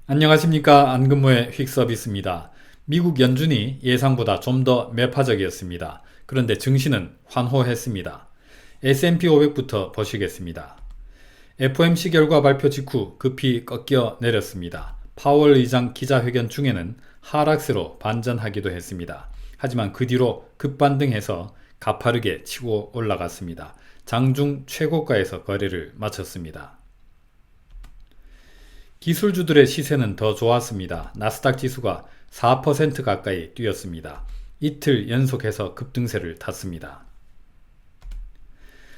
안녕하십니까. 안근무의 휙서비스입니다. 미국 연준이 예상보다 좀 더 매파적이었습니다. 그런데 증시는 환호했습니다. S&P 500부터 보시겠습니다. FOMC 결과 발표 직후 급히 꺾여 내렸습니다. 파월 의장 기자회견 중에는 하락세로 반전하기도 했습니다. 하지만 그 뒤로 급반등해서 가파르게 치고 올라갔습니다. 장중 최고가에서 거래를 마쳤습니다. 기술주들의 시세는 더 좋았습니다. 나스닥 지수가 4% 가까이 뛰었습니다. 이틀 연속해서 급등세를 탔습니다.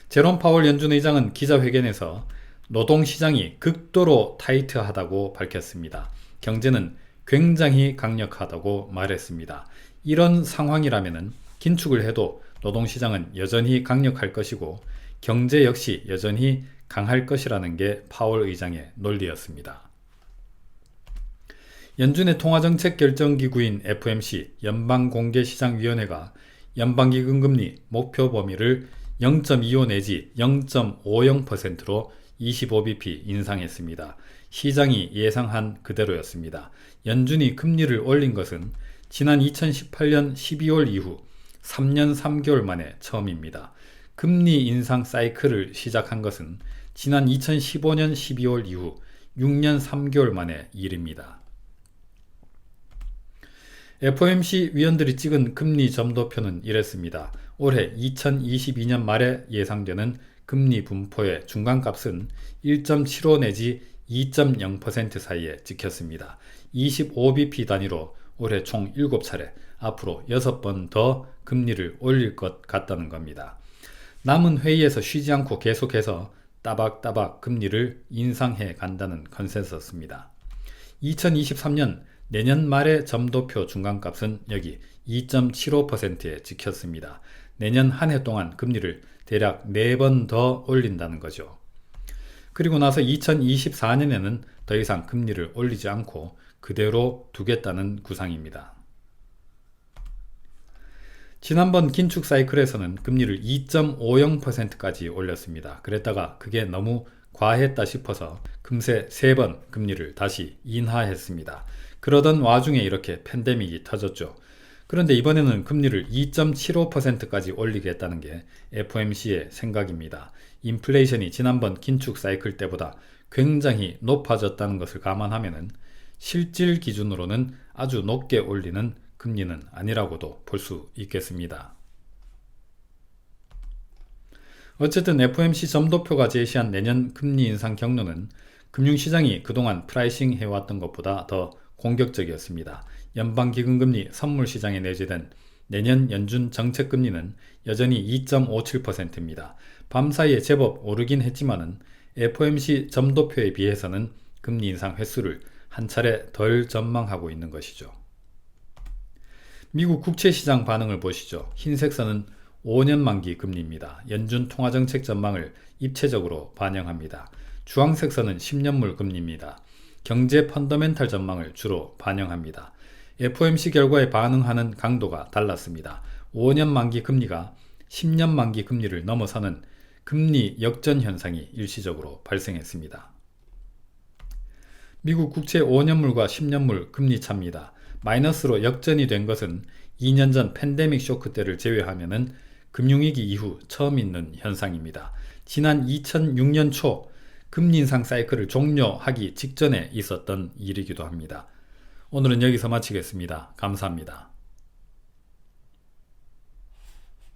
제롬 파월 연준 의장은 기자회견에서 노동시장이 극도로 타이트하다고 밝혔습니다. 경제는 굉장히 강력하다고 말했습니다. 이런 상황이라면 긴축을 해도 노동시장은 여전히 강력할 것이고 경제 역시 여전히 강할 것이라는 게 파월 의장의 논리였습니다. 연준의 통화정책 결정기구인 FOMC 연방공개시장위원회가 연방기금금리 목표 범위를 0.25 내지 0.50%로 25bp 인상했습니다. 시장이 예상한 그대로였습니다. 연준이 금리를 올린 것은 지난 2018년 12월 이후 3년 3개월 만에 처음입니다. 금리 인상 사이클을 시작한 것은 지난 2015년 12월 이후 6년 3개월 만의 일입니다. FOMC 위원들이 찍은 금리 점도표는 이랬습니다. 올해 2022년 말에 예상되는 금리 분포의 중간값은 1.75 내지 2.0% 사이에 찍혔습니다. 25bp 단위로 올해 총 7차례, 앞으로 6번 더 금리를 올릴 것 같다는 겁니다. 남은 회의에서 쉬지 않고 계속해서 따박따박 금리를 인상해 간다는 컨센서스입니다. 2023년 내년 말의 점도표 중간값은 여기 2.75%에 찍혔습니다. 내년 한 해 동안 금리를 대략 4번 더 올린다는 거죠. 그리고 나서 2024년에는 더 이상 금리를 올리지 않고 그대로 두겠다는 구상입니다. 지난번 긴축 사이클에서는 금리를 2.50%까지 올렸습니다. 그랬다가 그게 너무 과했다 싶어서 금세 3번 금리를 다시 인하했습니다. 그러던 와중에 이렇게 팬데믹이 터졌죠. 그런데 이번에는 금리를 2.75%까지 올리겠다는 게 FOMC의 생각입니다. 인플레이션이 지난번 긴축 사이클 때보다 굉장히 높아졌다는 것을 감안하면 실질 기준으로는 아주 높게 올리는 금리는 아니라고도 볼 수 있겠습니다. 어쨌든 FOMC 점도표가 제시한 내년 금리 인상 경로는 금융시장이 그동안 프라이싱 해왔던 것보다 더 공격적이었습니다. 연방기금금리 선물시장에 내재된 내년 연준 정책금리는 여전히 2.57%입니다. 밤사이에 제법 오르긴 했지만은 FOMC 점도표에 비해서는 금리 인상 횟수를 한 차례 덜 전망하고 있는 것이죠. 미국 국채시장 반응을 보시죠. 흰색 선은 5년 만기 금리입니다. 연준 통화정책 전망을 입체적으로 반영합니다. 주황색 선은 10년물 금리입니다. 경제 펀더멘탈 전망을 주로 반영합니다. FOMC 결과에 반응하는 강도가 달랐습니다. 5년 만기 금리가 10년 만기 금리를 넘어서는 금리 역전 현상이 일시적으로 발생했습니다. 미국 국채 5년물과 10년물 금리 차입니다. 마이너스로 역전이 된 것은 2년 전 팬데믹 쇼크 때를 제외하면은 금융위기 이후 처음 있는 현상입니다. 지난 2006년 초 금리 인상 사이클을 종료하기 직전에 있었던 일이기도 합니다. 오늘은 여기서 마치겠습니다. 감사합니다.